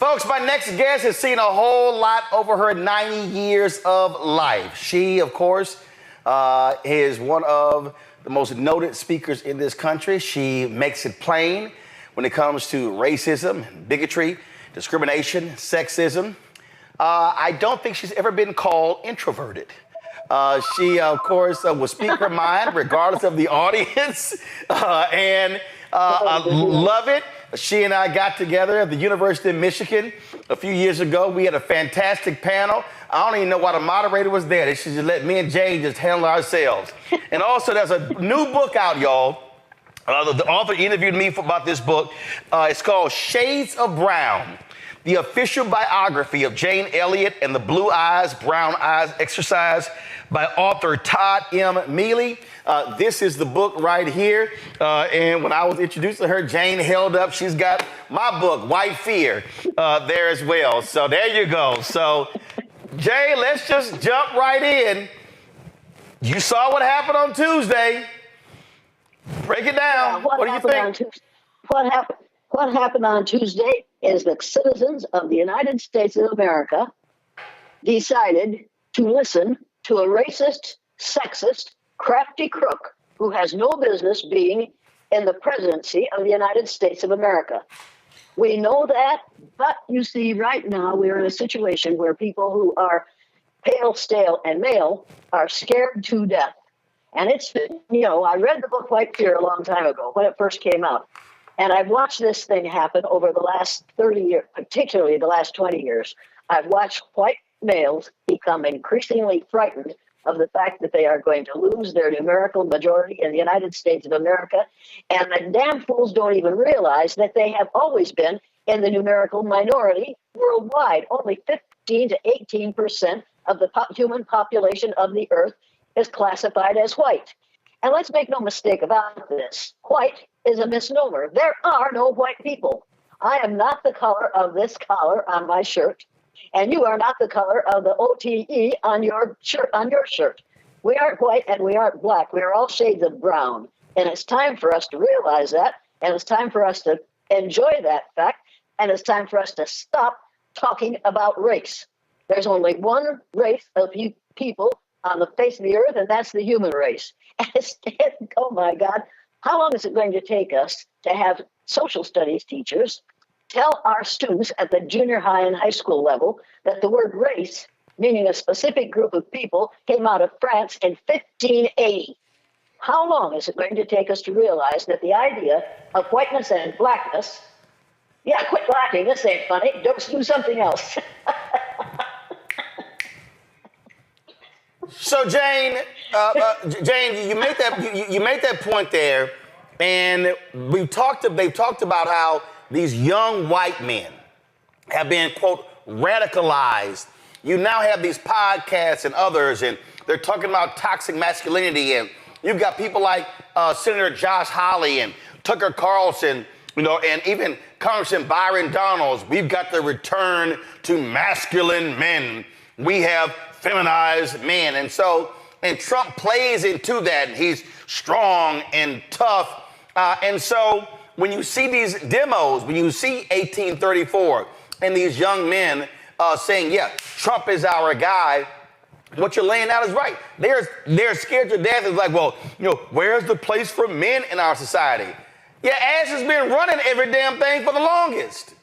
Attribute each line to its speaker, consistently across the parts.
Speaker 1: Folks, my next guest has seen a whole lot over her 90 years of life. She, of course, is one of the most noted speakers in this country. She makes it plain when it comes to racism, bigotry, discrimination, sexism. I don't think she's ever been called introverted. She, of course, will speak her mind regardless of the audience, and I love it. She and I got together at the University of Michigan a few years ago. We had a fantastic panel. I don't even know why the moderator was there. They should just let me and Jane just handle ourselves. And also, there's a new book out, y'all. The author interviewed me about this book. It's called Shades of Brown, the official biography of Jane Elliott and the Blue Eyes, Brown Eyes exercise by author Todd M. Mealy. This is the book right here. And when I was introduced to her, Jane held up, she's got my book, White Fear, there as well. So there you go. So, Jane, let's just jump right in. You saw what happened on Tuesday. Break it down. What do you think?
Speaker 2: What happened on Tuesday is the citizens of the United States of America decided to listen to a racist, sexist, crafty crook who has no business being in the presidency of the United States of America. We know that, but you see, right now we're in a situation where people who are pale, stale, and male are scared to death. And it's, I read the book White Fear a long time ago when it first came out. And I've watched this thing happen over the last 30 years, particularly the last 20 years. I've watched white males become increasingly frightened of the fact that they are going to lose their numerical majority in the United States of America. And the damn fools don't even realize that they have always been in the numerical minority worldwide. Only 15 to 18% of the human population of the earth is classified as white. And let's make no mistake about this. White is a misnomer. There are no white people. I am not the color of this collar on my shirt, and you are not the color of the OTE on your shirt. We aren't white and we aren't black. We are all shades of brown. And it's time for us to realize that, and it's time for us to enjoy that fact, and it's time for us to stop talking about race. There's only one race of people on the face of the earth, and that's the human race. And oh my God, how long is it going to take us to have social studies teachers tell our students at the junior high and high school level that the word race, meaning a specific group of people, came out of France in 1580? How long is it going to take us to realize that the idea of whiteness and blackness, quit laughing, this ain't funny, don't do something else.
Speaker 1: So Jane, you make that point there, and they've talked about how these young white men have been, quote, radicalized. You now have these podcasts and others, and they're talking about toxic masculinity, and you've got people like Senator Josh Hawley and Tucker Carlson, and even Congressman Byron Donalds. We've got the return to masculine men. We have feminized men. And Trump plays into that. He's strong and tough. And so when you see these demos, when you see 1834 and these young men saying, Trump is our guy, what you're laying out is right. They're scared to death. It's like, well, where's the place for men in our society? Your ass has been running every damn thing for the longest.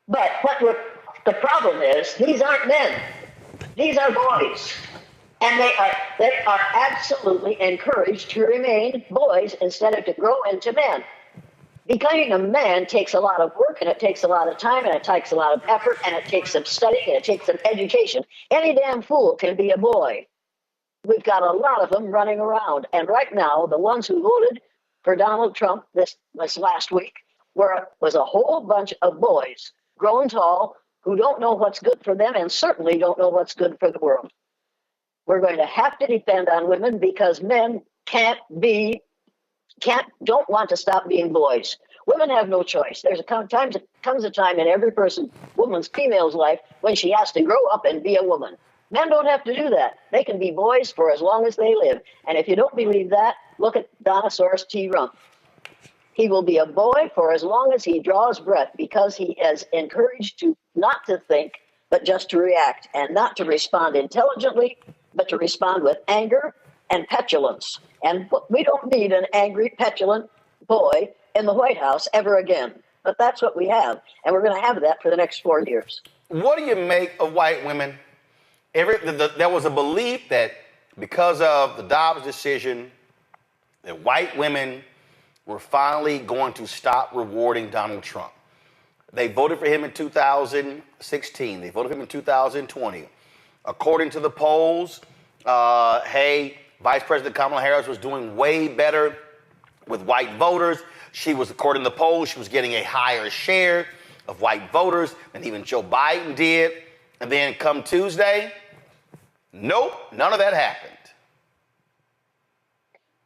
Speaker 2: But the problem is, these aren't men. These are boys. And they are absolutely encouraged to remain boys instead of to grow into men. Becoming a man takes a lot of work, and it takes a lot of time, and it takes a lot of effort, and it takes some study, and it takes some education. Any damn fool can be a boy. We've got a lot of them running around. And right now, the ones who voted for Donald Trump this last week was a whole bunch of boys, grown tall, who don't know what's good for them and certainly don't know what's good for the world. We're going to have to depend on women because men don't want to stop being boys. Women have no choice. Comes a time in every woman's female's life when she has to grow up and be a woman. Men don't have to do that. They can be boys for as long as they live. And if you don't believe that, look at Dinosaurus T. Rump. He will be a boy for as long as he draws breath, because he is encouraged to not to think, but just to react, and not to respond intelligently, but to respond with anger and petulance. And we don't need an angry, petulant boy in the White House ever again. But that's what we have, and we're going to have that for the next 4 years.
Speaker 1: What do you make of white women? There was a belief that because of the Dobbs decision, that white women were finally going to stop rewarding Donald Trump. They voted for him in 2016. They voted for him in 2020. According to the polls, Vice President Kamala Harris was doing way better with white voters. She was, according to the polls, she was getting a higher share of white voters than even Joe Biden did. And then come Tuesday, nope, none of that happened.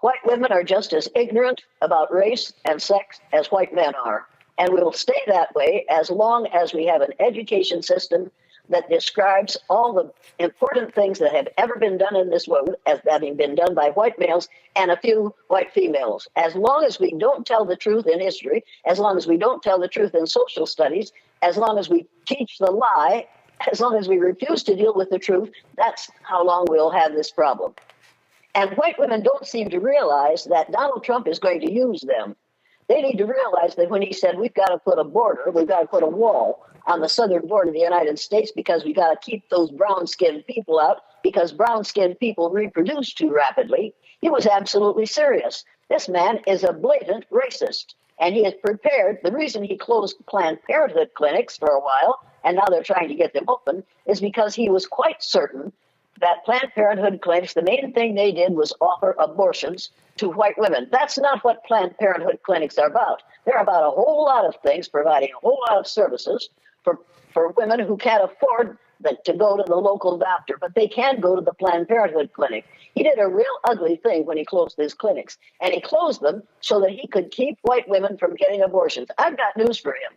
Speaker 2: White women are just as ignorant about race and sex as white men are. And we will stay that way as long as we have an education system that describes all the important things that have ever been done in this world as having been done by white males and a few white females. As long as we don't tell the truth in history, as long as we don't tell the truth in social studies, as long as we teach the lie, as long as we refuse to deal with the truth, that's how long we'll have this problem. And white women don't seem to realize that Donald Trump is going to use them. They need to realize that when he said we've got to put a border, we've got to put a wall on the southern border of the United States because we've got to keep those brown-skinned people out because brown-skinned people reproduce too rapidly, he was absolutely serious. This man is a blatant racist, and he is prepared. The reason he closed Planned Parenthood clinics for a while, and now they're trying to get them open, is because he was quite certain that Planned Parenthood clinics, the main thing they did was offer abortions to white women. That's not what Planned Parenthood clinics are about. They're about a whole lot of things, providing a whole lot of services for women who can't afford to go to the local doctor, but they can go to the Planned Parenthood clinic. He did a real ugly thing when he closed these clinics, and he closed them so that he could keep white women from getting abortions. I've got news for him.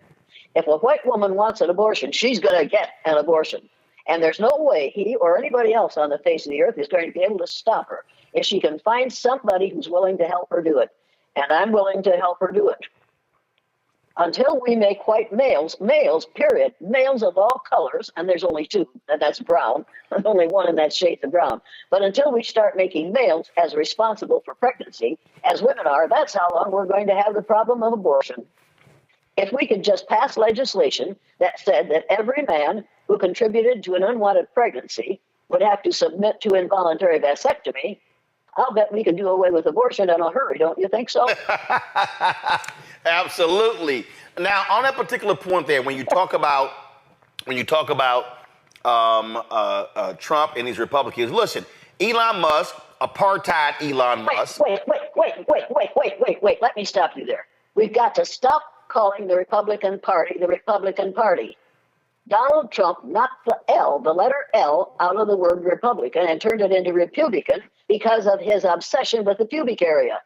Speaker 2: If a white woman wants an abortion, she's going to get an abortion. And there's no way he or anybody else on the face of the earth is going to be able to stop her if she can find somebody who's willing to help her do it. And I'm willing to help her do it. Until we make white males, period, males of all colors, and there's only two, and that's brown, there's only one in that shade of brown. But until we start making males as responsible for pregnancy as women are, that's how long we're going to have the problem of abortion. If we could just pass legislation that said that every man who contributed to an unwanted pregnancy would have to submit to involuntary vasectomy, I'll bet we could do away with abortion in a hurry. Don't you think so?
Speaker 1: Absolutely. Now, on that particular point there, when you talk about Trump and these Republicans, listen, Elon Musk, apartheid Elon Musk.
Speaker 2: Wait. Let me stop you there. We've got to stop calling the Republican Party the Republican Party. Donald Trump knocked the letter L out of the word Republican and turned it into Republican because of his obsession with the pubic area.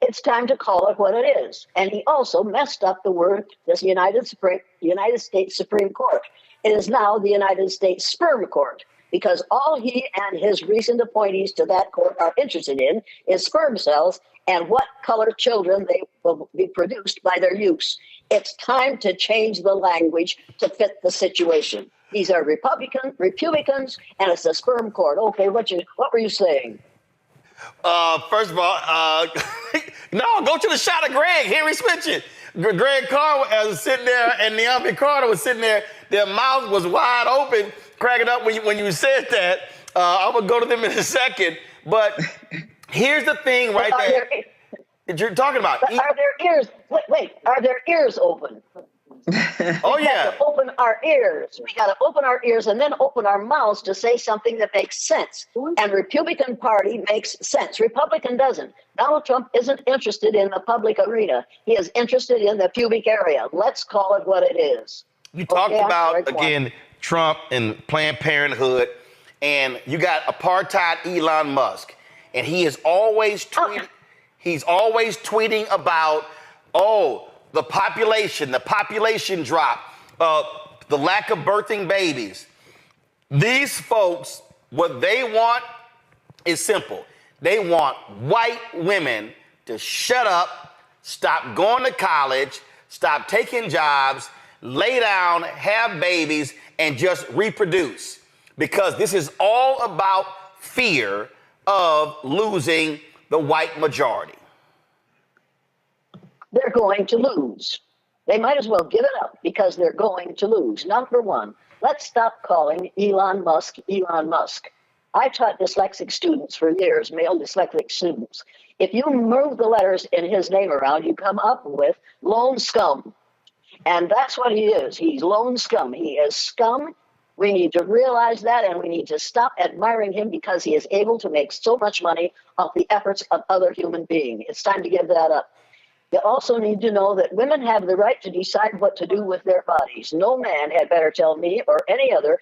Speaker 2: It's time to call it what it is. And he also messed up the word, this United States Supreme Court. It is now the United States Sperm Court, because all he and his recent appointees to that court are interested in is sperm cells and what color children they will be produced by their use. It's time to change the language to fit the situation. These are Republicans, and it's a sperm court. Okay, what were you saying?
Speaker 1: First of all, no, go to the shot of Greg, Henry Smitchin. Greg Carr was sitting there, and Naomi Carter was sitting there. Their mouth was wide open, cracking up when you said that. I'm going to go to them in a second. But here's the thing right there that you're talking about.
Speaker 2: Are their ears, wait, are their ears open?
Speaker 1: Oh, yeah.
Speaker 2: We got to open our ears. We got to open our ears and then open our mouths to say something that makes sense. And Republican Party makes sense. Republican doesn't. Donald Trump isn't interested in the public arena. He is interested in the pubic area. Let's call it what it is.
Speaker 1: You talked about, again, Trump and Planned Parenthood, and you got apartheid Elon Musk. And he is always tweeting, about, the population drop, the lack of birthing babies. These folks, what they want is simple. They want white women to shut up, stop going to college, stop taking jobs, lay down, have babies, and just reproduce. Because this is all about fear of losing the white majority.
Speaker 2: They're going to lose. They might as well give it up because they're going to lose. Number one, let's stop calling Elon Musk Elon Musk. I taught dyslexic students for years, male dyslexic students. If you move the letters in his name around, you come up with lone scum. And that's what he is. He's lone scum. He is scum. We need to realize that, and we need to stop admiring him because he is able to make so much money off the efforts of other human beings. It's time to give that up. You also need to know that women have the right to decide what to do with their bodies. No man had better tell me or any other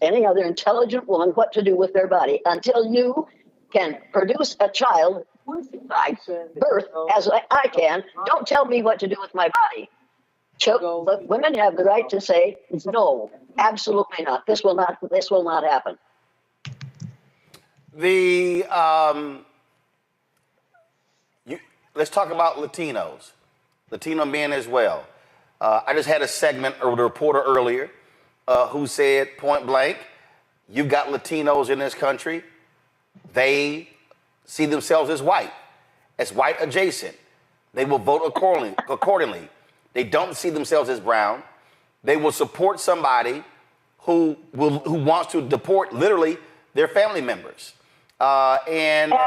Speaker 2: intelligent woman what to do with their body until you can produce a child by birth, as I can. Don't tell me what to do with my body. But women have the right to say no, absolutely not. This will not happen.
Speaker 1: Let's talk about Latinos, Latino men as well. I just had a segment with a reporter earlier who said point blank, you've got Latinos in this country. They see themselves as white adjacent. They will vote accordingly. They don't see themselves as brown. They will support somebody who wants to deport literally their family members.
Speaker 2: Absolutely.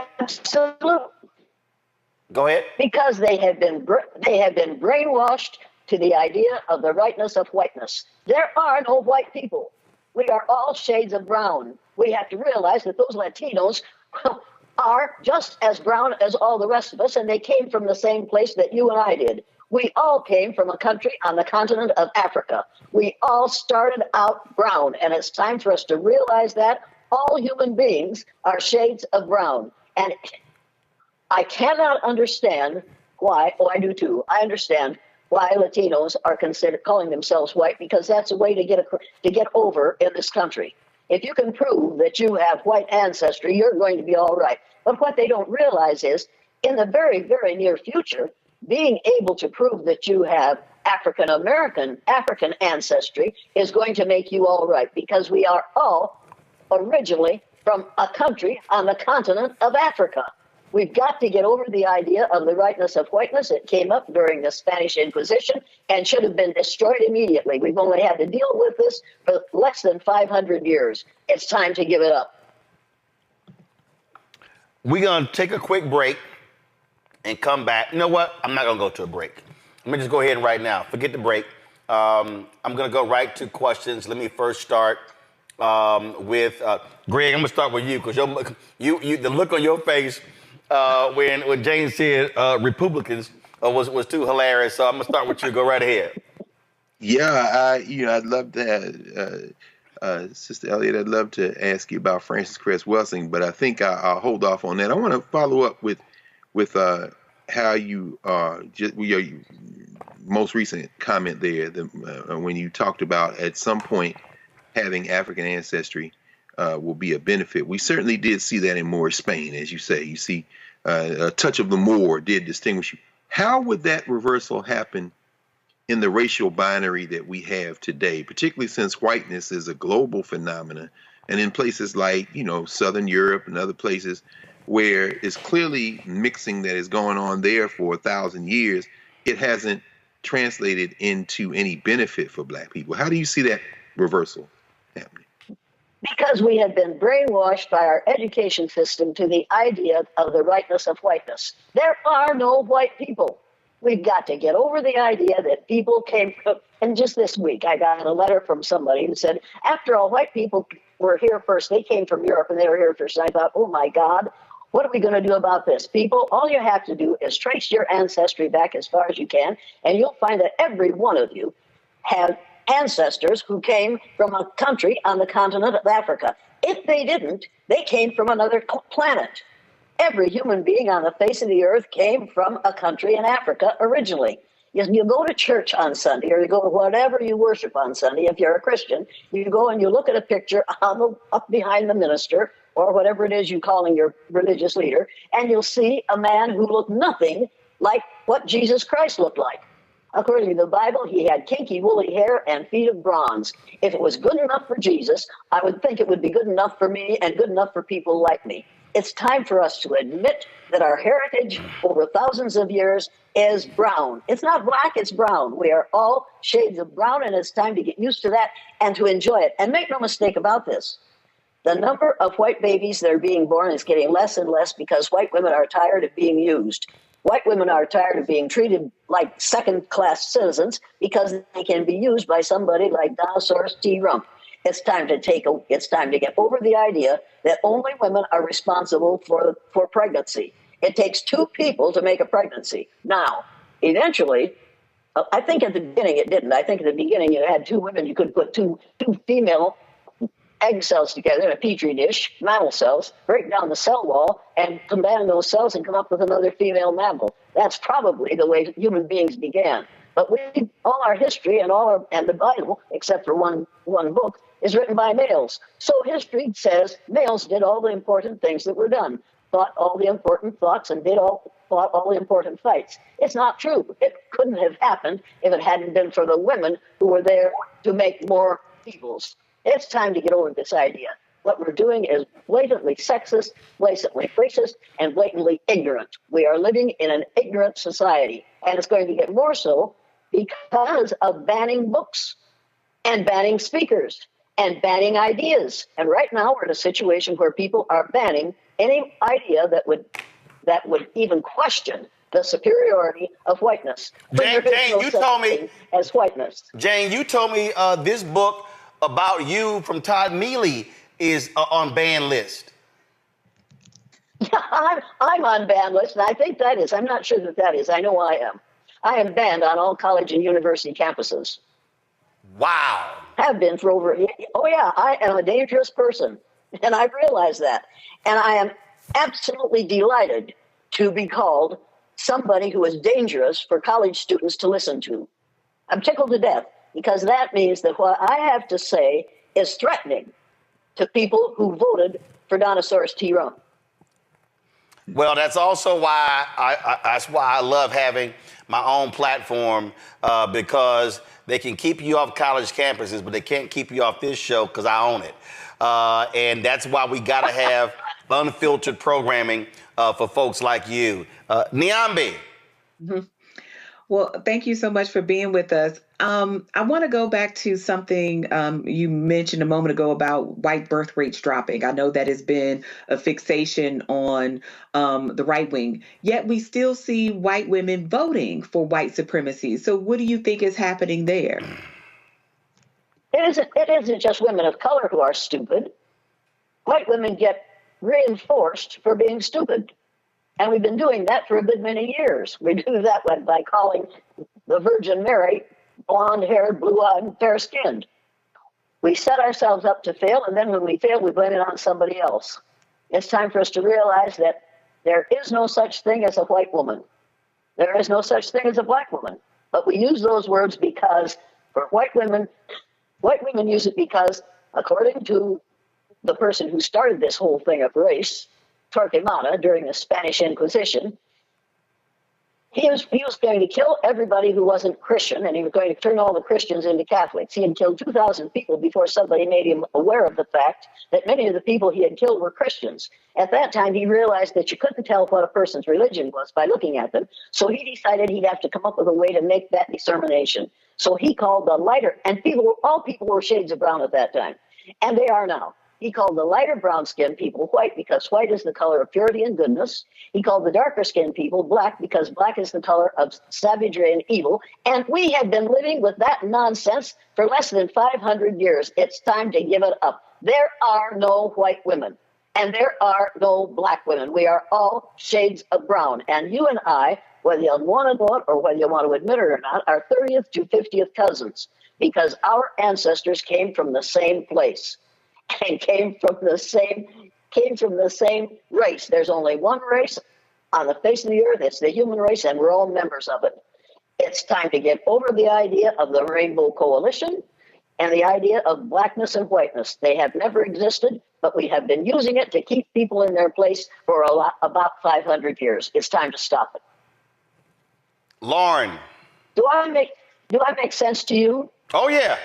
Speaker 1: Go ahead.
Speaker 2: Because they have been brainwashed to the idea of the rightness of whiteness. There are no white people. We are all shades of brown. We have to realize that those Latinos are just as brown as all the rest of us, and they came from the same place that you and I did. We all came from a country on the continent of Africa. We all started out brown, and it's time for us to realize that all human beings are shades of brown. And I cannot understand why, I do too, I understand why Latinos are calling themselves white, because that's a way to get over in this country. If you can prove that you have white ancestry, you're going to be all right. But what they don't realize is, in the very, very near future, being able to prove that you have African ancestry is going to make you all right, because we are all originally from a country on the continent of Africa. We've got to get over the idea of the rightness of whiteness. It came up during the Spanish Inquisition and should have been destroyed immediately. We've only had to deal with this for less than 500 years. It's time to give it up.
Speaker 1: We're going to take a quick break and come back. You know what? I'm not going to go to a break. Let me just go ahead and right now. Forget the break. I'm going to go right to questions. Let me first start with Greg. I'm going to start with you, because the look on your face when James said Republicans was too hilarious. So I'm gonna start with you. Go right ahead.
Speaker 3: Yeah, I'd love to, Sister Elliott. I'd love to ask you about Frances Cress Welsing, but I think I'll hold off on that. I want to follow up with how you your most recent comment there, when you talked about at some point having African ancestry will be a benefit. We certainly did see that in Moorish Spain, as you say. You see, a touch of the Moor did distinguish you. How would that reversal happen in the racial binary that we have today, particularly since whiteness is a global phenomenon, and in places like, Southern Europe and other places where it's clearly mixing that is going on there for 1,000 years, it hasn't translated into any benefit for Black people? How do you see that reversal happening?
Speaker 2: Because we have been brainwashed by our education system to the idea of the rightness of whiteness. There are no white people. We've got to get over the idea that people came from, and just this week I got a letter from somebody who said, after all, white people were here first. They came from Europe and they were here first. And I thought, oh my God, what are we going to do about this? People, all you have to do is trace your ancestry back as far as you can, and you'll find that every one of you have ancestors who came from a country on the continent of Africa. If they didn't, they came from another planet. Every human being on the face of the earth came from a country in Africa originally. You go to church on Sunday, or you go to whatever you worship on Sunday. If you're a Christian, you go and you look at a picture up behind the minister, or whatever it is you're calling your religious leader, and you'll see a man who looked nothing like what Jesus Christ looked like. According to the Bible, he had kinky, woolly hair and feet of bronze. If it was good enough for Jesus, I would think it would be good enough for me and good enough for people like me. It's time for us to admit that our heritage over thousands of years is brown. It's not black, it's brown. We are all shades of brown, and it's time to get used to that and to enjoy it. And make no mistake about this. The number of white babies that are being born is getting less and less because white women are tired of being used. White women are tired of being treated like second-class citizens because they can be used by somebody like Dinosaurus T. Rump. It's time to get over the idea that only women are responsible for pregnancy. It takes two people to make a pregnancy. Now, eventually, I think at the beginning it didn't. I think at the beginning you had two women, you could put two female egg cells together in a petri dish, mammal cells, break down the cell wall, and combine those cells and come up with another female mammal. That's probably the way human beings began. But all our history and the Bible, except for one book, is written by males. So history says males did all the important things that were done, fought all the important thoughts, and fought all the important fights. It's not true. It couldn't have happened if it hadn't been for the women who were there to make more peoples. It's time to get over this idea. What we're doing is blatantly sexist, blatantly racist, and blatantly ignorant. We are living in an ignorant society, and it's going to get more so because of banning books and banning speakers and banning ideas. And right now we're in a situation where people are banning any idea that would even question the superiority of whiteness.
Speaker 1: Jane, you told me
Speaker 2: as whiteness.
Speaker 1: Jane, you told me this book about you from Todd Mealy is on ban list.
Speaker 2: I'm on ban list, and I think that is. I'm not sure that is. I know I am. I am banned on all college and university campuses.
Speaker 1: Wow.
Speaker 2: Have been for over. Oh yeah, I am a dangerous person, and I realize that. And I am absolutely delighted to be called somebody who is dangerous for college students to listen to. I'm tickled to death, because that means that what I have to say is threatening to people who voted for Dinosaurus T. Rump.
Speaker 1: Well, that's also why I love having my own platform, because they can keep you off college campuses, but they can't keep you off this show because I own it. And that's why we got to have unfiltered programming for folks like you. Niambi.
Speaker 4: Mm-hmm. Well, thank you so much for being with us. I want to go back to something you mentioned a moment ago about white birth rates dropping. I know that has been a fixation on the right wing, yet we still see white women voting for white supremacy. So what do you think is happening there?
Speaker 2: It isn't just women of color who are stupid. White women get reinforced for being stupid. And we've been doing that for a good many years. We do that by calling the Virgin Mary blonde-haired, blue-eyed, fair-skinned. We set ourselves up to fail, and then when we fail, we blame it on somebody else. It's time for us to realize that there is no such thing as a white woman. There is no such thing as a black woman. But we use those words because for white women use it because, according to the person who started this whole thing of race, Torquemada, during the Spanish Inquisition, he was going to kill everybody who wasn't Christian, and he was going to turn all the Christians into Catholics. He had killed 2,000 people before somebody made him aware of the fact that many of the people he had killed were Christians. At that time, he realized that you couldn't tell what a person's religion was by looking at them, so he decided he'd have to come up with a way to make that determination. So he called the lighter, and all people were shades of brown at that time, and they are now. He called the lighter brown-skinned people white because white is the color of purity and goodness. He called the darker-skinned people black because black is the color of savagery and evil. And we have been living with that nonsense for less than 500 years. It's time to give it up. There are no white women, and there are no black women. We are all shades of brown. And you and I, whether you want to know it or whether you want to admit it or not, are 30th to 50th cousins because our ancestors came from the same place. And came from the same race. There's only one race on the face of the earth. It's the human race, and we're all members of it. It's time to get over the idea of the Rainbow Coalition and the idea of blackness and whiteness. They have never existed, but we have been using it to keep people in their place for about 500 years. It's time to stop it.
Speaker 1: Lauren.
Speaker 2: Do I make sense to you?
Speaker 1: Oh, yeah.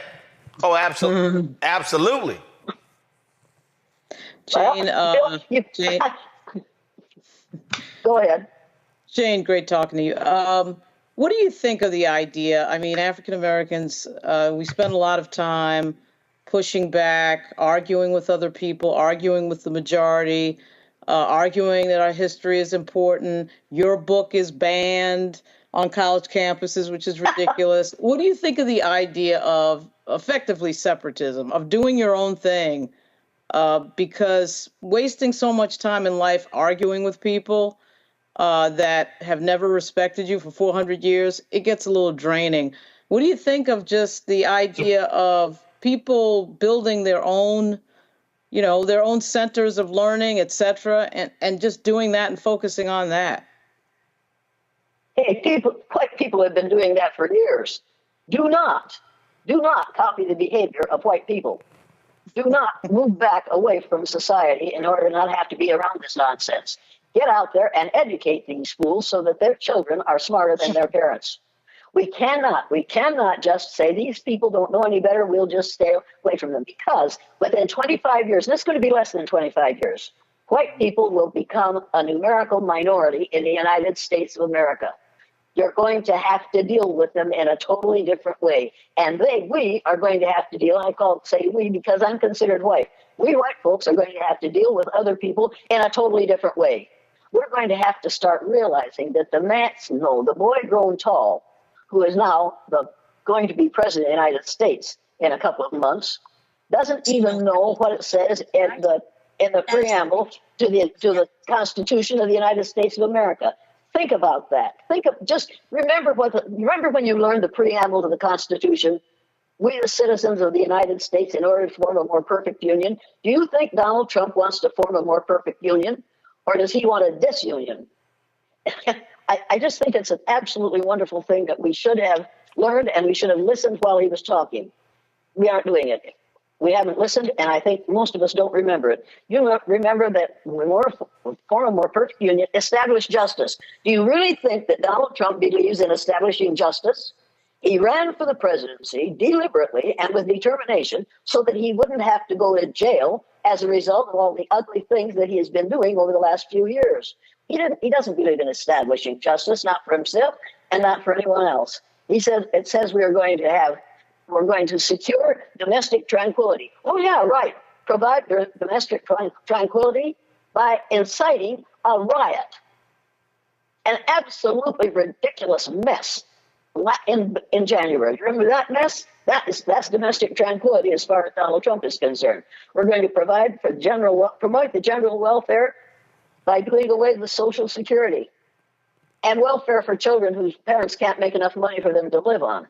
Speaker 1: Oh, absolutely. Absolutely.
Speaker 4: Jane, Jane,
Speaker 2: Go ahead.
Speaker 4: Jane, great talking to you. What do you think of the idea? I mean, African Americans, we spend a lot of time pushing back, arguing with other people, arguing with the majority, arguing that our history is important. Your book is banned on college campuses, which is ridiculous. What do you think of the idea of effectively separatism, of doing your own thing? Because wasting so much time in life arguing with people that have never respected you for 400 years, it gets a little draining. What do you think of just the idea of people building their own, their own centers of learning, et cetera, and just doing that and focusing on that?
Speaker 2: Hey, white people have been doing that for years. Do not copy the behavior of white people. Do not move back away from society in order to not have to be around this nonsense. Get out there and educate these fools so that their children are smarter than their parents. We cannot just say these people don't know any better, we'll just stay away from them. Because within 25 years, and it's going to be less than 25 years, white people will become a numerical minority in the United States of America. You're going to have to deal with them in a totally different way. And we are going to have to deal, I say we because I'm considered white. We white folks are going to have to deal with other people in a totally different way. We're going to have to start realizing that the boy grown tall, who is now going to be president of the United States in a couple of months, doesn't even know what it says in the preamble to the Constitution of the United States of America. Think about that. Remember when you learned the preamble to the Constitution, we the citizens of the United States in order to form a more perfect union. Do you think Donald Trump wants to form a more perfect union, or does he want a disunion? I just think it's an absolutely wonderful thing that we should have learned, and we should have listened while he was talking. We aren't doing it. We haven't listened, and I think most of us don't remember it. You remember that we form a more perfect union, establish justice. Do you really think that Donald Trump believes in establishing justice? He ran for the presidency deliberately and with determination so that he wouldn't have to go to jail as a result of all the ugly things that he has been doing over the last few years. He doesn't believe in establishing justice, not for himself and not for anyone else. It says we're going to secure domestic tranquility. Oh yeah, right. Provide domestic tranquility by inciting a riot. An absolutely ridiculous mess in January. Remember that mess? That's domestic tranquility as far as Donald Trump is concerned. We're going to promote the general welfare by doing away with Social Security and welfare for children whose parents can't make enough money for them to live on.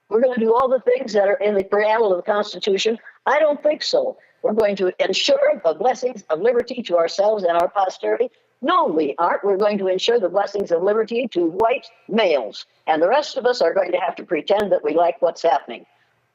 Speaker 2: We're going to do all the things that are in the preamble of the Constitution. I don't think so. We're going to ensure the blessings of liberty to ourselves and our posterity. No, we aren't. We're going to ensure the blessings of liberty to white males. And the rest of us are going to have to pretend that we like what's happening.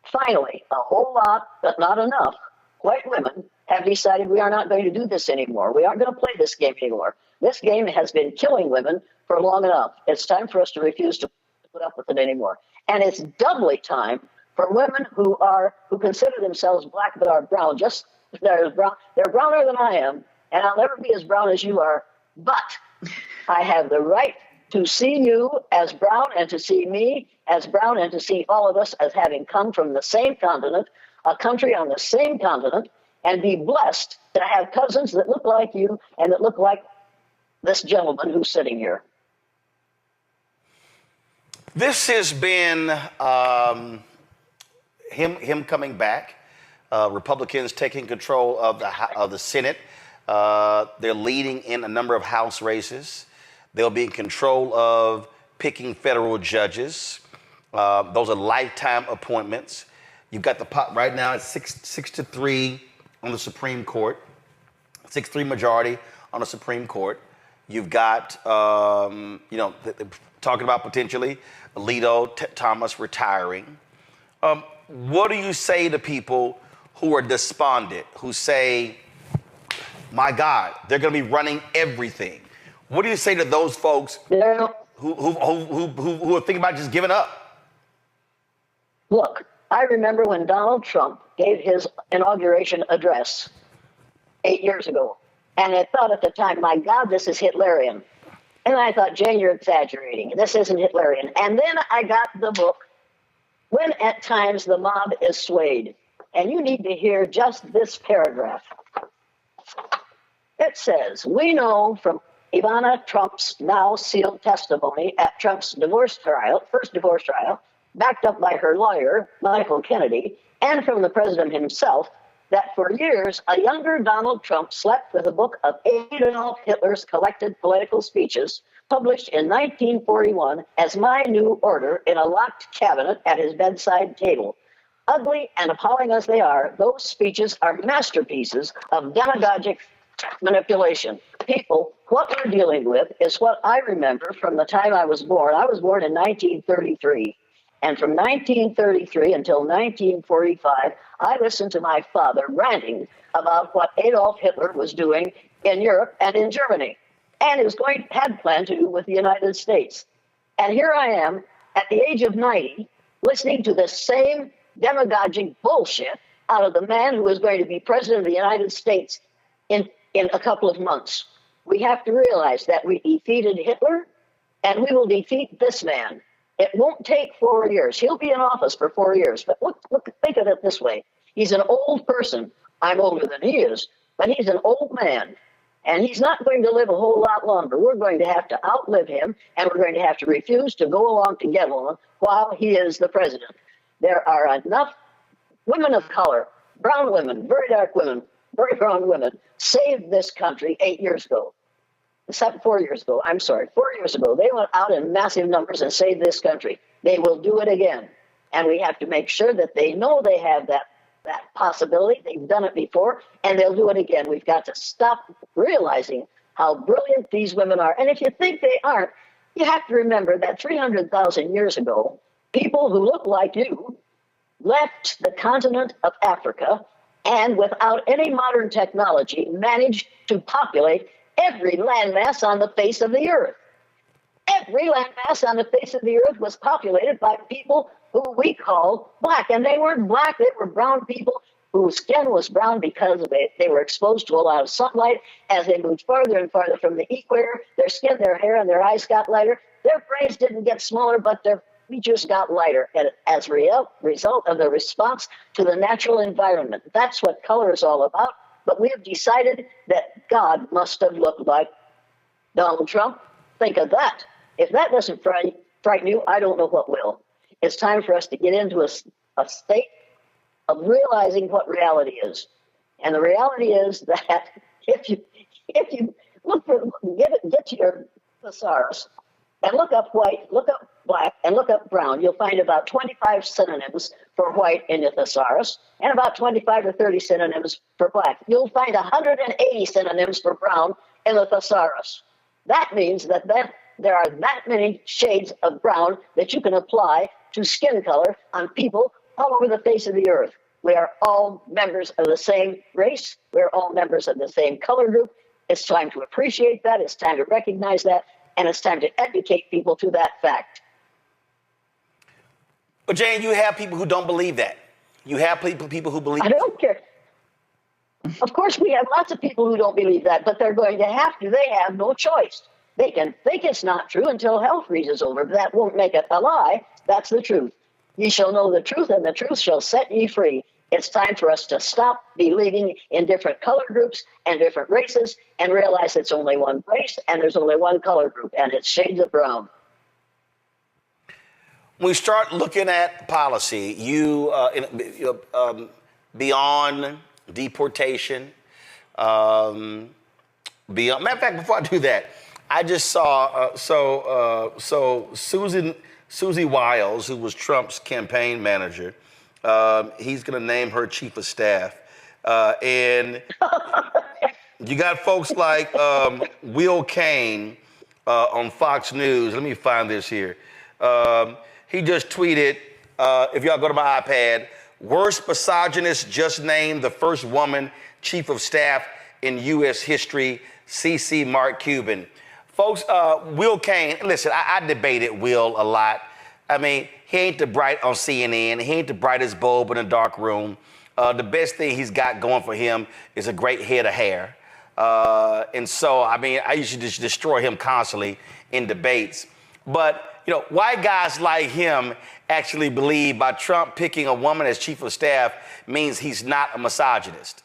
Speaker 2: Finally, a whole lot, but not enough, white women have decided we are not going to do this anymore. We aren't going to play this game anymore. This game has been killing women for long enough. It's time for us to refuse to put up with it anymore. And it's doubly time for women who consider themselves black but are brown. They're browner than I am, and I'll never be as brown as you are. But I have the right to see you as brown and to see me as brown and to see all of us as having come from the same continent, a country on the same continent, and be blessed to have cousins that look like you and that look like this gentleman who's sitting here.
Speaker 1: This has been him coming back. Republicans taking control of the Senate. They're leading in a number of House races. They'll be in control of picking federal judges. Those are lifetime appointments. You've got the pot right now at 6-3 on the Supreme Court, 6-3 majority on the Supreme Court. You've got, talking about potentially Alito Thomas retiring. What do you say to people who are despondent, who say, my God, they're going to be running everything? What do you say to those folks who are thinking about just giving up?
Speaker 2: Look, I remember when Donald Trump gave his inauguration address 8 years ago. And I thought at the time, my God, this is Hitlerian. And I thought, Jane, you're exaggerating. This isn't Hitlerian. And then I got the book, When at Times the Mob is Swayed. And you need to hear just this paragraph. It says, we know from Ivana Trump's now sealed testimony at Trump's first divorce trial, backed up by her lawyer, Michael Kennedy, and from the president himself, that for years, a younger Donald Trump slept with a book of Adolf Hitler's collected political speeches, published in 1941 as My New Order in a locked cabinet at his bedside table. Ugly and appalling as they are, those speeches are masterpieces of demagogic manipulation. People, what we're dealing with is what I remember from the time I was born. I was born in 1933. And from 1933 until 1945, I listened to my father ranting about what Adolf Hitler was doing in Europe and in Germany. And had planned to do with the United States. And here I am at the age of 90, listening to the same demagogic bullshit out of the man who was going to be president of the United States in a couple of months. We have to realize that we defeated Hitler, and we will defeat this man. It won't take 4 years. He'll be in office for 4 years. But think of it this way. He's an old person. I'm older than he is, but he's an old man. And he's not going to live a whole lot longer. We're going to have to outlive him, and we're going to have to refuse to go along to get along while he is the president. There are enough women of color, brown women, very dark women, very brown women, saved this country 8 years ago. 4 years ago, I'm sorry, 4 years ago, they went out in massive numbers and saved this country. They will do it again. And we have to make sure that they know they have that possibility. They've done it before, and they'll do it again. We've got to stop realizing how brilliant these women are. And if you think they aren't, you have to remember that 300,000 years ago, people who look like you left the continent of Africa and without any modern technology managed to populate every landmass on the face of the earth. Every landmass on the face of the earth was populated by people who we call black. And they weren't black, they were brown people whose skin was brown because they were exposed to a lot of sunlight. As they moved farther and farther from the equator, their skin, their hair, and their eyes got lighter. Their brains didn't get smaller, but their features got lighter as a result of the response to the natural environment. That's what color is all about. But we have decided that God must have looked like Donald Trump. Think of that. If that doesn't frighten you, I don't know what will. It's time for us to get into a state of realizing what reality is. And the reality is that if you get to your thesaurus and look up white, look up black, and look up brown, you'll find about 25 synonyms for white in your thesaurus and about 25 or 30 synonyms for black. You'll find 180 synonyms for brown in the thesaurus. That means that there are that many shades of brown that you can apply to skin color on people all over the face of the earth. We are all members of the same race. We're all members of the same color group. It's time to appreciate that. It's time to recognize that. And it's time to educate people to that fact.
Speaker 1: But Jane, you have people who don't believe that. You have people who believe.
Speaker 2: I don't care. Of course, we have lots of people who don't believe that, but they're going to have to. They have no choice. They can think it's not true until hell freezes over, but that won't make it a lie. That's the truth. Ye shall know the truth, and the truth shall set ye free. It's time for us to stop believing in different color groups and different races and realize it's only one race and there's only one color group, and it's shades of brown.
Speaker 1: When we start looking at policy, beyond deportation, matter of fact, before I do that, I just saw Susie Wiles, who was Trump's campaign manager, he's going to name her chief of staff, and you got folks like Will Cain on Fox News. Let me find this here. He just tweeted, if y'all go to my iPad, worst misogynist just named the first woman chief of staff in U.S. history, C.C. Mark Cuban. Folks, Will Kane, listen, I debated Will a lot. I mean, he ain't the bright on CNN. He ain't the brightest bulb in a dark room. The best thing he's got going for him is a great head of hair. And so, I mean, I used to just destroy him constantly in debates. But, you know, white guys like him actually believe by Trump picking a woman as chief of staff means he's not a misogynist.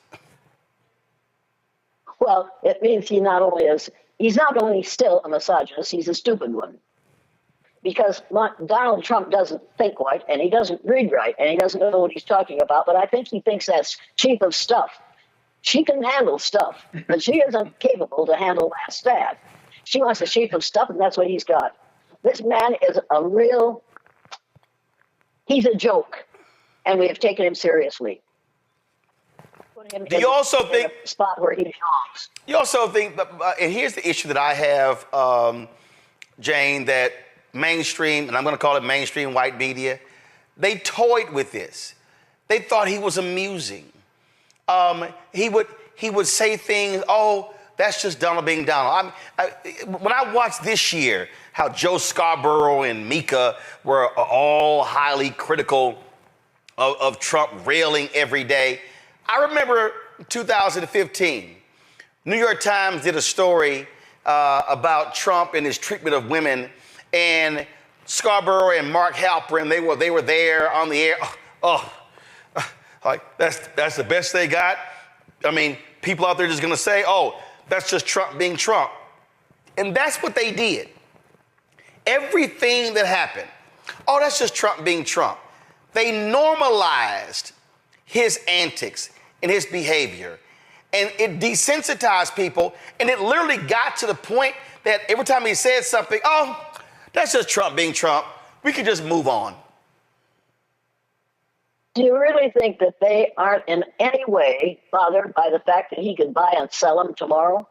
Speaker 2: Well, it means he's not only still a misogynist, he's a stupid one. Because Donald Trump doesn't think right, and he doesn't read right, and he doesn't know what he's talking about, but I think he thinks that's chief of stuff. She can handle stuff, but she isn't capable to handle that staff. She wants the chief of stuff, and that's what he's got. This man is he's a joke, and we have taken him seriously.
Speaker 1: Do you also think
Speaker 2: a spot where he belongs?
Speaker 1: You also think, and here's the issue that I have, Jane, that mainstream, and I'm going to call it mainstream white media, they toyed with this. They thought he was amusing. He would say things, oh, that's just Donald being Donald. When I watched this year how Joe Scarborough and Mika were all highly critical of Trump, railing every day, I remember 2015, New York Times did a story about Trump and his treatment of women, and Scarborough and Mark Halperin, they were there on the air. Like that's the best they got. I mean, people out there just gonna say, oh, that's just Trump being Trump. And that's what they did. Everything that happened, oh, that's just Trump being Trump. They normalized his antics and his behavior. And it desensitized people. And it literally got to the point that every time he said something, oh, that's just Trump being Trump. We could just move on.
Speaker 2: Do you really think that they aren't in any way bothered by the fact that he could buy and sell them tomorrow?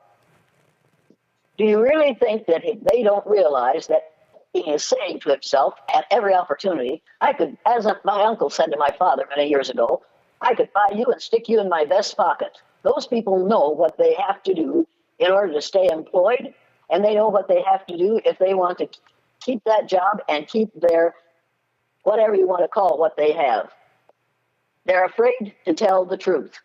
Speaker 2: Do you really think that they don't realize that he is saying to himself at every opportunity, I could, as my uncle said to my father many years ago, I could buy you and stick you in my vest pocket. Those people know what they have to do in order to stay employed, and they know what they have to do if they want to keep that job and keep their, whatever you want to call what they have. They're afraid to tell the truth.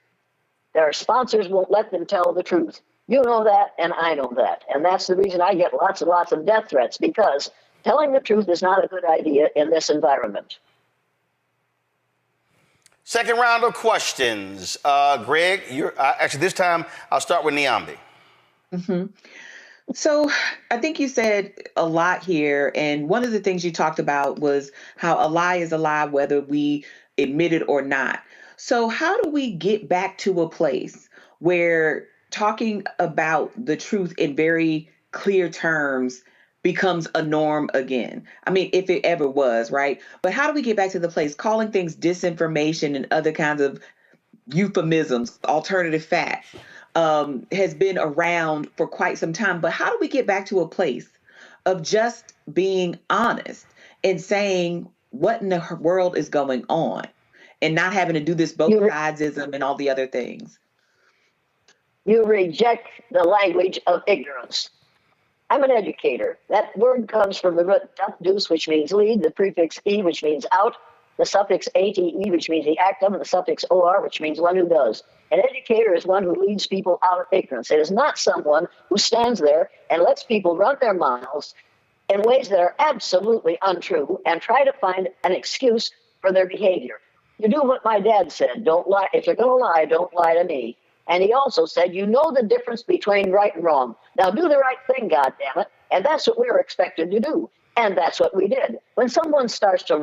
Speaker 2: Their sponsors won't let them tell the truth. You know that, and I know that. And that's the reason I get lots and lots of death threats, because telling the truth is not a good idea in this environment.
Speaker 1: Second round of questions. Greg, actually this time I'll start with Niambi.
Speaker 4: Mm-hmm. So I think you said a lot here. And one of the things you talked about was how a lie is a lie, whether we admit it or not. So how do we get back to a place where talking about the truth in very clear terms becomes a norm again? I mean, if it ever was, right? But how do we get back to the place calling things disinformation and other kinds of euphemisms, alternative fact, has been around for quite some time. But how do we get back to a place of just being honest and saying what in the world is going on and not having to do this both sidesism and all the other things?
Speaker 2: You reject the language of ignorance. I'm an educator. That word comes from the root "dus," which means lead, the prefix "e," which means out, the suffix "ate," which means the act of, and the suffix "or," which means one who does. An educator is one who leads people out of ignorance. It is not someone who stands there and lets people run their mouths in ways that are absolutely untrue and try to find an excuse for their behavior. You do what my dad said. Don't lie. If you're going to lie, don't lie to me. And he also said, you know the difference between right and wrong. Now do the right thing, goddammit. And that's what we were expected to do. And that's what we did. When someone starts to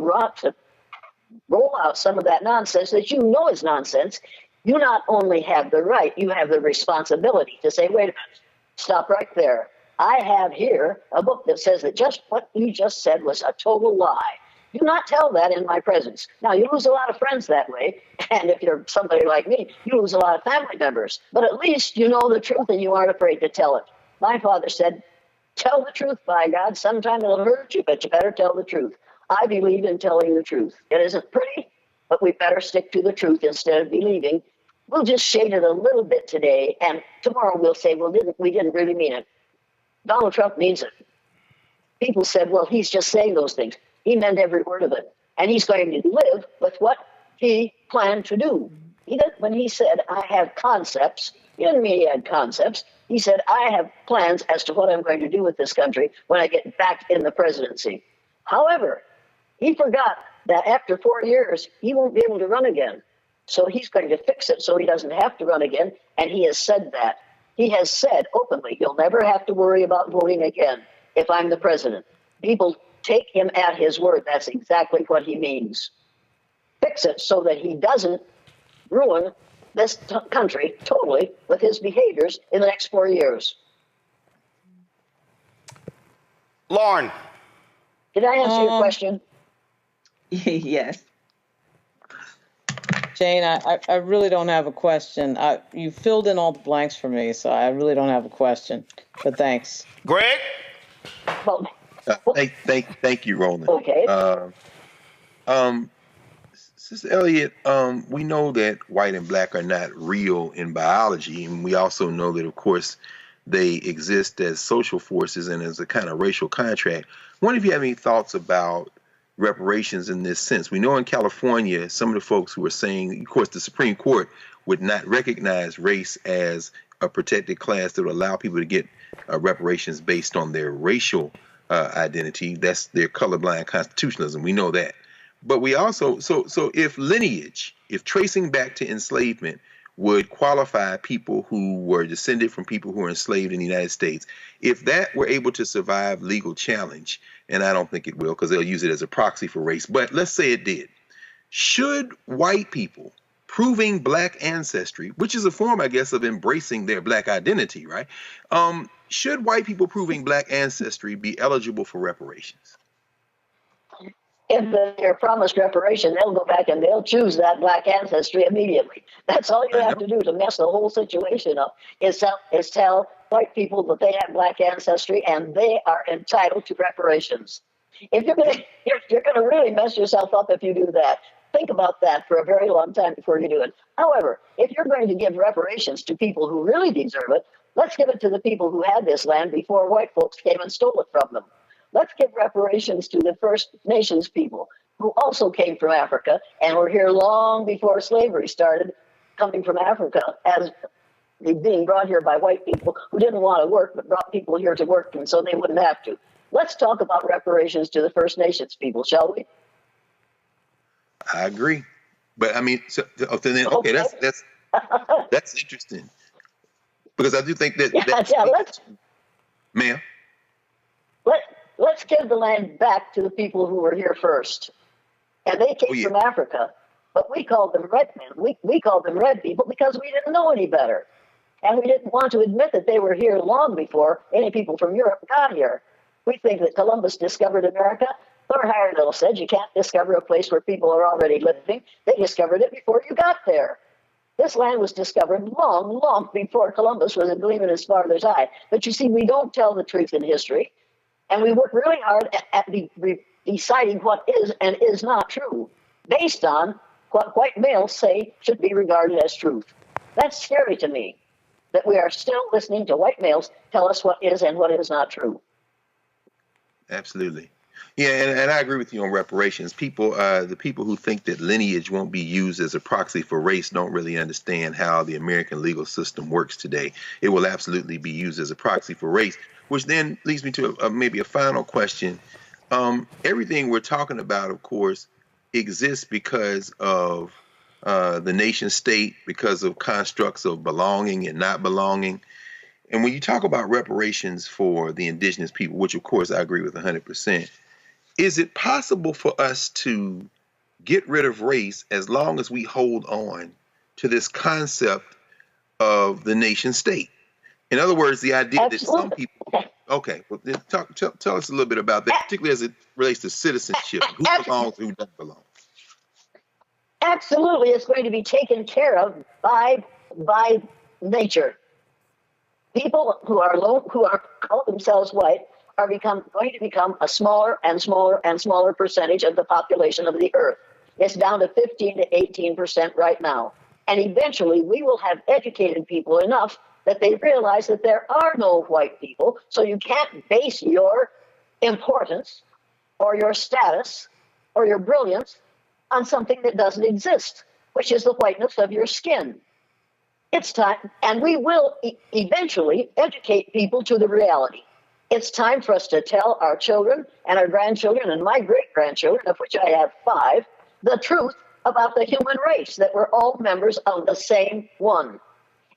Speaker 2: roll out some of that nonsense that you know is nonsense, you not only have the right, you have the responsibility to say, wait a minute, stop right there. I have here a book that says that just what you just said was a total lie. Do not tell that in my presence. Now, you lose a lot of friends that way, and if you're somebody like me, you lose a lot of family members. But at least you know the truth and you aren't afraid to tell it. My father said, tell the truth, by God. Sometimes it'll hurt you, but you better tell the truth. I believe in telling the truth. It isn't pretty, but we better stick to the truth instead of believing. We'll just shade it a little bit today, and tomorrow we'll say, well, we didn't really mean it. Donald Trump means it. People said, well, he's just saying those things. He meant every word of it. And he's going to live with what he planned to do. When he said, I have concepts, he didn't mean he had concepts. He said, I have plans as to what I'm going to do with this country when I get back in the presidency. However, he forgot that after 4 years, he won't be able to run again. So he's going to fix it so he doesn't have to run again. And he has said that. He has said openly, he'll never have to worry about voting again if I'm the president. People take him at his word. That's exactly what he means. Fix it so that he doesn't ruin this country totally with his behaviors in the next 4 years.
Speaker 1: Lauren.
Speaker 2: Did I answer your question?
Speaker 4: Yes.
Speaker 5: Jane, I really don't have a question. You filled in all the blanks for me, so I really don't have a question. But thanks.
Speaker 1: Greg?
Speaker 2: Well,
Speaker 3: Thank you, Roland.
Speaker 2: okay.
Speaker 3: Sister Elliott, we know that white and black are not real in biology, and we also know that, of course, they exist as social forces and as a kind of racial contract. I wonder if you have any thoughts about reparations in this sense. We know in California, some of the folks who are saying, of course, the Supreme Court would not recognize race as a protected class that would allow people to get reparations based on their racial identity. That's their colorblind constitutionalism. We know that. But we also, so if lineage, if tracing back to enslavement would qualify people who were descended from people who were enslaved in the United States, if that were able to survive legal challenge, and I don't think it will because they'll use it as a proxy for race, but let's say it did, should white people proving black ancestry, which is a form, I guess, of embracing their black identity, right? Should white people proving black ancestry be eligible for reparations?
Speaker 2: If they're promised reparation, they'll go back and they'll choose that black ancestry immediately. That's all you have to do to mess the whole situation up is tell white people that they have black ancestry and they are entitled to reparations. If you're gonna really mess yourself up if you do that. Think about that for a very long time before you do it. However, if you're going to give reparations to people who really deserve it, let's give it to the people who had this land before white folks came and stole it from them. Let's give reparations to the First Nations people who also came from Africa and were here long before slavery started, coming from Africa as being brought here by white people who didn't want to work but brought people here to work and so they wouldn't have to. Let's talk about reparations to the First Nations people, shall we?
Speaker 3: I agree, but I mean, okay, that's interesting because I do think that. Ma'am.
Speaker 2: Let's give the land back to the people who were here first, and they came from Africa, but we called them red men. We called them red people because we didn't know any better, and we didn't want to admit that they were here long before any people from Europe got here. We think that Columbus discovered America. Lord Heyerdahl said you can't discover a place where people are already living. They discovered it before you got there. This land was discovered long, long before Columbus was a gleam in his father's eye. But you see, we don't tell the truth in history, and we work really hard at deciding what is and is not true based on what white males say should be regarded as truth. That's scary to me, that we are still listening to white males tell us what is and what is not true.
Speaker 3: Absolutely. Yeah, and I agree with you on reparations. The people who think that lineage won't be used as a proxy for race don't really understand how the American legal system works today. It will absolutely be used as a proxy for race, which then leads me to maybe a final question. Everything we're talking about, of course, exists because of the nation state, because of constructs of belonging and not belonging. And when you talk about reparations for the indigenous people, which of course I agree with 100%, is it possible for us to get rid of race as long as we hold on to this concept of the nation state? In other words, the idea that some people, okay, well, tell us a little bit about that, particularly as it relates to citizenship, who belongs, who doesn't belong.
Speaker 2: Absolutely, it's going to be taken care of by nature. People who call themselves white are going to become a smaller and smaller and smaller percentage of the population of the earth. It's down to 15 to 18% right now. And eventually we will have educated people enough that they realize that there are no white people. So you can't base your importance or your status or your brilliance on something that doesn't exist, which is the whiteness of your skin. It's time, and we will eventually educate people to the reality. It's time for us to tell our children and our grandchildren and my great-grandchildren, of which I have 5, the truth about the human race, that we're all members of the same one.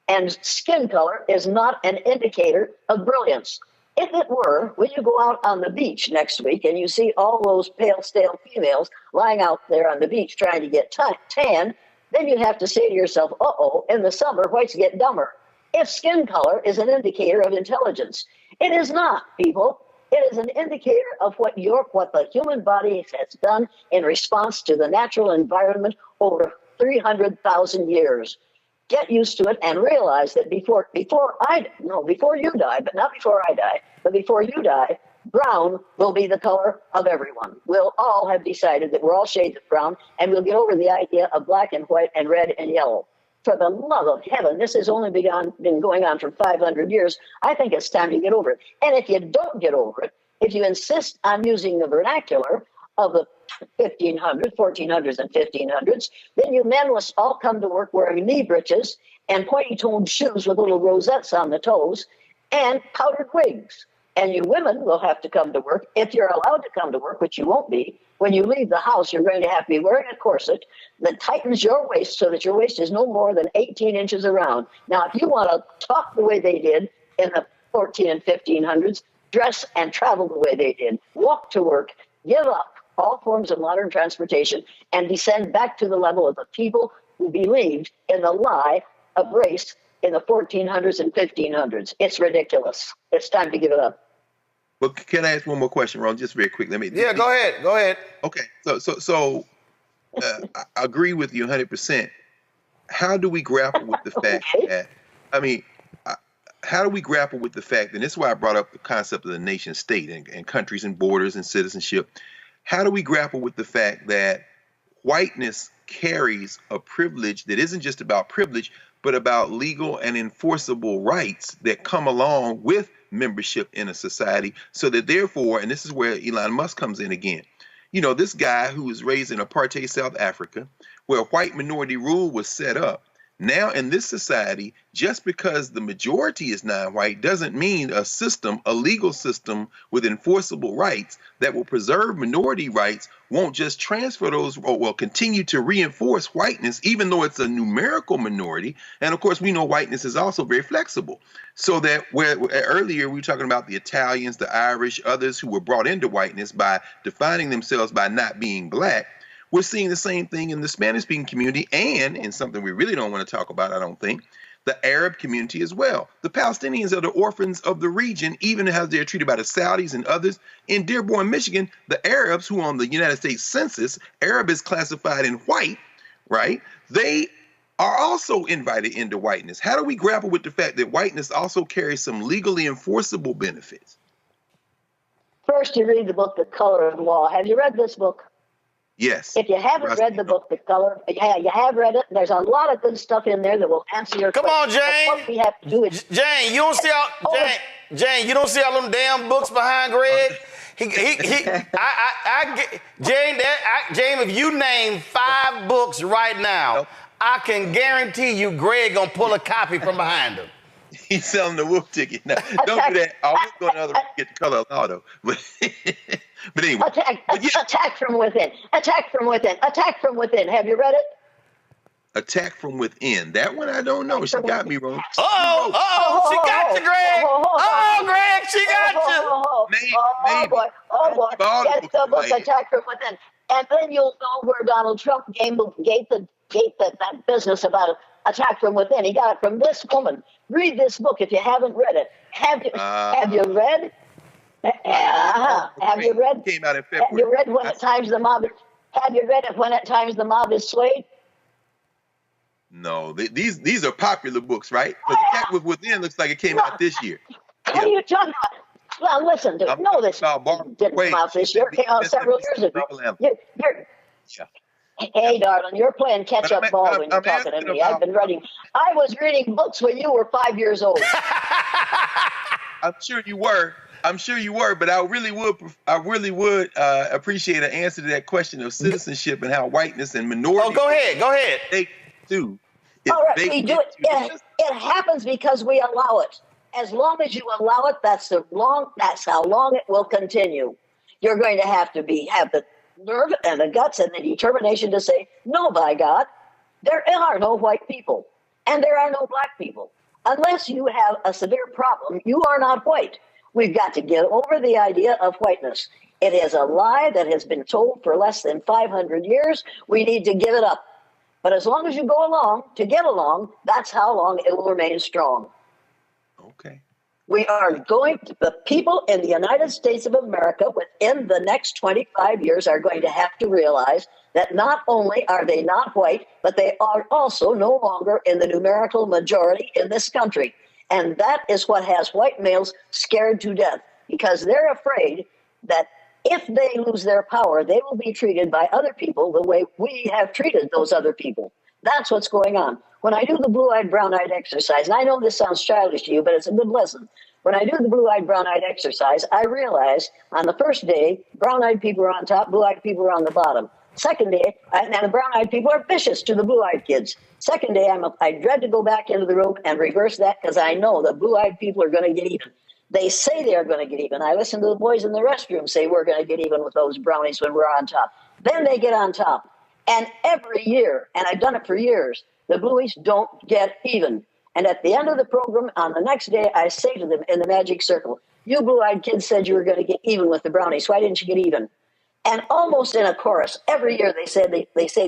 Speaker 2: And skin color is not an indicator of brilliance. If it were, when you go out on the beach next week and you see all those pale, stale females lying out there on the beach trying to get tan, then you have to say to yourself, uh-oh, in the summer, whites get dumber. If skin color is an indicator of intelligence, it is not, people. It is an indicator of what the human body has done in response to the natural environment over 300,000 years. Get used to it and realize that before you die, but not before I die, but before you die, brown will be the color of everyone. We'll all have decided that we're all shades of brown, and we'll get over the idea of black and white and red and yellow. For the love of heaven, this has only been going on for 500 years. I think it's time to get over it. And if you don't get over it, if you insist on using the vernacular of the 1400s and 1500s, then you men must all come to work wearing knee breeches and pointy-toed shoes with little rosettes on the toes and powdered wigs. And you women will have to come to work, if you're allowed to come to work, which you won't be. When you leave the house, you're going to have to be wearing a corset that tightens your waist so that your waist is no more than 18 inches around. Now, if you want to talk the way they did in the 14 and 1500s, dress and travel the way they did, walk to work, give up all forms of modern transportation, and descend back to the level of the people who believed in the lie of race in the 1400s and 1500s. It's ridiculous. It's time to give it up.
Speaker 3: Well, can I ask one more question, Ron? Just very quick.
Speaker 1: Go ahead.
Speaker 3: Okay, so I agree with you 100%. How do we grapple with the fact that, how do we grapple with the fact, and this is why I brought up the concept of the nation state and countries and borders and citizenship. How do we grapple with the fact that whiteness carries a privilege that isn't just about privilege, but about legal and enforceable rights that come along with membership in a society, so that therefore, and this is where Elon Musk comes in again, this guy who was raised in apartheid South Africa, where white minority rule was set up, now in this society, just because the majority is non-white doesn't mean a legal system with enforceable rights that will preserve minority rights won't just transfer those or will continue to reinforce whiteness, even though it's a numerical minority. And of course, we know whiteness is also very flexible. So that where earlier we were talking about the Italians, the Irish, others who were brought into whiteness by defining themselves by not being black. We're seeing the same thing in the Spanish-speaking community and in something we really don't want to talk about, I don't think, the Arab community as well. The Palestinians are the orphans of the region, even as they're treated by the Saudis and others. In Dearborn, Michigan, the Arabs, who on the United States Census, Arab is classified in white, right? They are also invited into whiteness. How do we grapple with the fact that whiteness also carries some legally enforceable benefits?
Speaker 2: First, you read the book, The Color of Law. Have you read this book?
Speaker 3: Yes.
Speaker 2: If you haven't read the book, The Color, you have read it. There's a lot of good stuff in there that will answer your question.
Speaker 1: Come on, Jane.
Speaker 2: What we have to do is
Speaker 1: Jane, you don't see Jane, you don't see all them damn books behind Greg? Jane, if you name 5 books right now, I can guarantee you Greg gonna pull a copy from behind him.
Speaker 3: He's selling the wolf ticket. Now, don't do that. I was going to get the color of law, though. But anyway.
Speaker 2: Attack from within. Attack from within. Attack from within. Have you read it?
Speaker 3: Attack from Within. That one I don't know. She got me wrong.
Speaker 1: She got you, Greg. Greg, she got you.
Speaker 2: Oh boy. Get the book, Attack from Within. And then you'll know where Donald Trump gave that business about attack from within. He got it from this woman. Read this book if you haven't read it. Have you read? Have you read?
Speaker 3: Came out in February.
Speaker 2: Have you read When at Times the Mob? Have you read it When at Times the Mob is Swayed?
Speaker 3: No, these are popular books, right? But Attack from Within looks like it came out this year.
Speaker 2: What are you talking about? Well, listen, know this didn't come out this year. It came out several years ago. Hey, darling, you're playing
Speaker 3: But
Speaker 2: catch-up ball when you're
Speaker 3: I'm
Speaker 2: talking to
Speaker 3: asking
Speaker 2: me. I've
Speaker 3: about.
Speaker 2: been reading. I was reading books when you were 5 years old.
Speaker 3: I'm sure you were. I'm sure you were, but I really would. I really would appreciate an answer to that question of citizenship and how whiteness and minority.
Speaker 1: Oh, go ahead. Go ahead.
Speaker 3: They do.
Speaker 2: All right, we do it. It happens because we allow it. As long as you allow it, that's how long it will continue. You're going to have the nerve and the guts and the determination to say, no, by God, there are no white people and there are no black people. Unless you have a severe problem, you are not white. We've got to get over the idea of whiteness. It is a lie that has been told for less than 500 years. We need to give it up. But as long as you go along to get along, that's how long it will remain strong.
Speaker 3: Okay.
Speaker 2: The people in the United States of America within the next 25 years are going to have to realize that not only are they not white, but they are also no longer in the numerical majority in this country. And that is what has white males scared to death, because they're afraid that if they lose their power, they will be treated by other people the way we have treated those other people. That's what's going on. When I do the blue-eyed, brown-eyed exercise, and I know this sounds childish to you, but it's a good lesson. When I do the blue-eyed, brown-eyed exercise, I realize on the first day, brown-eyed people are on top, blue-eyed people are on the bottom. Second day, and the brown-eyed people are vicious to the blue-eyed kids. Second day, I dread to go back into the room and reverse that because I know the blue-eyed people are going to get even. They say they are going to get even. I listen to the boys in the restroom say we're going to get even with those brownies when we're on top. Then they get on top. And every year, and I've done it for years, the blueies don't get even. And at the end of the program, on the next day, I say to them in the magic circle, you blue-eyed kids said you were going to get even with the brownies. Why didn't you get even? And almost in a chorus, every year they say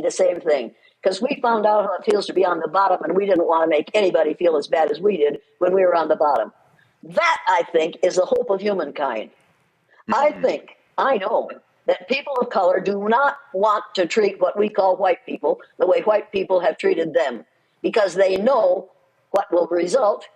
Speaker 2: the same thing. Because we found out how it feels to be on the bottom, and we didn't want to make anybody feel as bad as we did when we were on the bottom. That, I think, is the hope of humankind. I know that people of color do not want to treat what we call white people the way white people have treated them, because they know what will result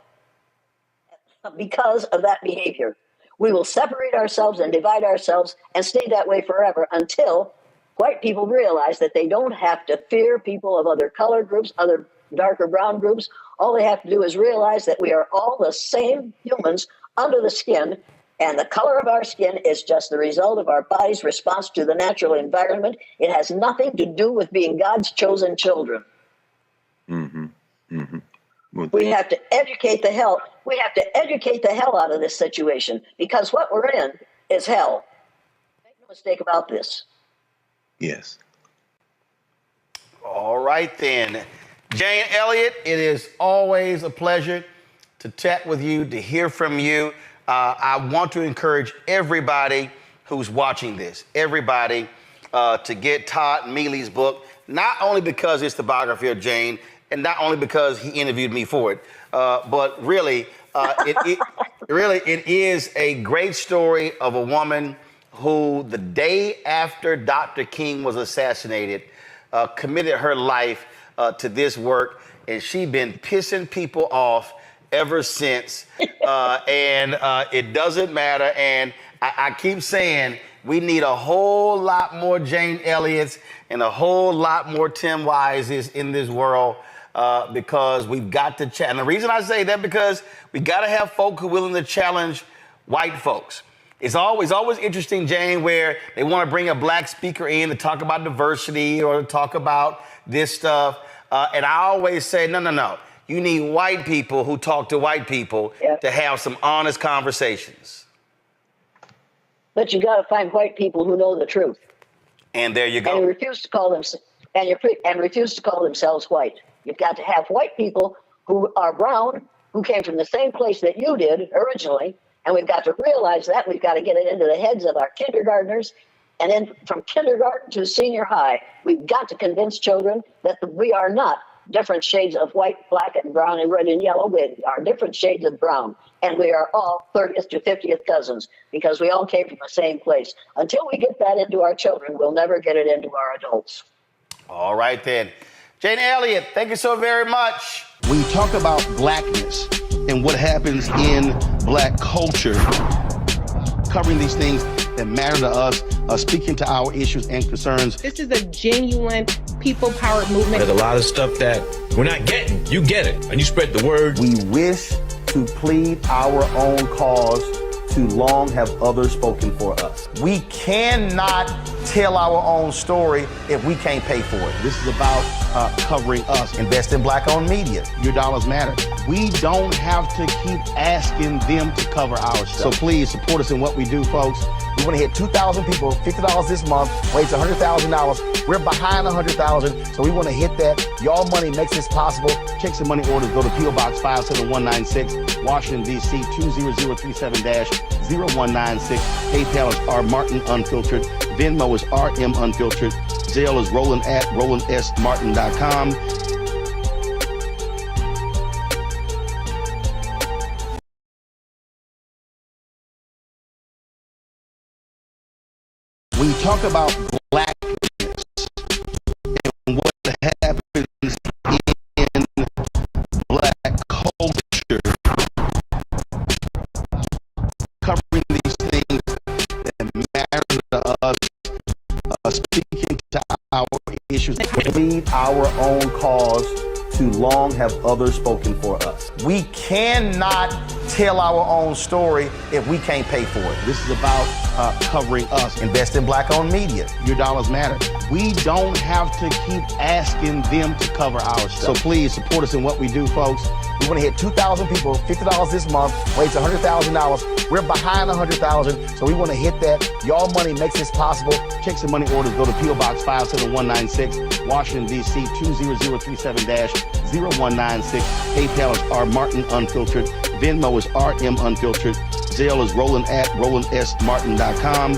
Speaker 2: because of that behavior. We will separate ourselves and divide ourselves and stay that way forever until white people realize that they don't have to fear people of other color groups, other darker brown groups. All they have to do is realize that we are all the same humans under the skin, and the color of our skin is just the result of our body's response to the natural environment. It has nothing to do with being God's chosen children.
Speaker 3: Mm-hmm. Mm-hmm. Well,
Speaker 2: We have to educate the hell. We have to educate the hell out of this situation, because what we're in is hell. Make no mistake about this.
Speaker 3: yes.
Speaker 1: All right, then. Jane Elliott, it is always a pleasure to chat with you, to hear from you. I want to encourage everybody who's watching this, everybody, to get Todd Mealy's book, not only because it's the biography of Jane, and not only because he interviewed me for it, but really, it is a great story of a woman who, the day after Dr. King was assassinated, committed her life to this work, and she's been pissing people off ever since. And it doesn't matter. And I keep saying we need a whole lot more Jane Elliott's and a whole lot more Tim Wise's in this world, because we've got to and the reason I say that, because we got to have folk who are willing to challenge white folks. It's always interesting, Jane, where they want to bring a black speaker in to talk about diversity or to talk about this stuff. And I always say, no. You need white people who talk to white people to have some honest conversations.
Speaker 2: But you got to find white people who know the truth.
Speaker 1: And there you go.
Speaker 2: And refuse to call them and refuse to call themselves white. You've got to have white people who are brown, who came from the same place that you did originally, and we've got to realize that. We've got to get it into the heads of our kindergartners, and then from kindergarten to senior high, we've got to convince children that we are not different shades of white, black, and brown, and red and yellow. We are different shades of brown, and we are all 30th to 50th cousins because we all came from the same place. Until we get that into our children, we'll never get it into our adults.
Speaker 1: All right, then. Jane Elliott, thank you so very much. We talk about blackness and what happens in black culture, covering these things that matter to us, speaking to our issues and concerns.
Speaker 6: This is a genuine people-powered movement.
Speaker 7: There's a lot of stuff that we're not getting. You get it, and you spread the word.
Speaker 1: We wish to plead our own cause. Too long have others spoken for us. We cannot tell our own story if we can't pay for it.
Speaker 8: This is about covering us.
Speaker 1: Invest in black-owned media.
Speaker 8: Your dollars matter. We don't have to keep asking them to cover our stuff. So please support us in what we do, folks.
Speaker 1: We want to hit 2,000 people, $50 this month, raise $100,000. We're behind 100,000, so we want to hit that. Y'all money makes this possible.
Speaker 8: Checks and money orders go to P.O. Box 57196, Washington, D.C. 20037-0196. PayPal is R Martin Unfiltered. Venmo is RM Unfiltered. Zelle is Roland at RolandSMartin.com. We talk about blackness and what happens in black culture, covering these things that matter to us, speaking to our issues.
Speaker 1: Plead our own cause. Too long have others spoken for us. We cannot tell our own story if we can't pay for it.
Speaker 8: This is about covering us.
Speaker 1: Invest in black-owned media.
Speaker 8: Your dollars matter. We don't have to keep asking them to cover our stuff. So please support us in what we do, folks.
Speaker 1: We want to hit 2,000 people, $50 this month, raise $100,000. We're behind 100,000, so we want to hit that. Y'all money makes this possible.
Speaker 8: Checks and money orders go to P.O. Box 57196, Washington, D.C. 20037-0196. PayPal is R Martin Unfiltered. Venmo is RM Unfiltered. Zelle is Roland at RolandSMartin.com.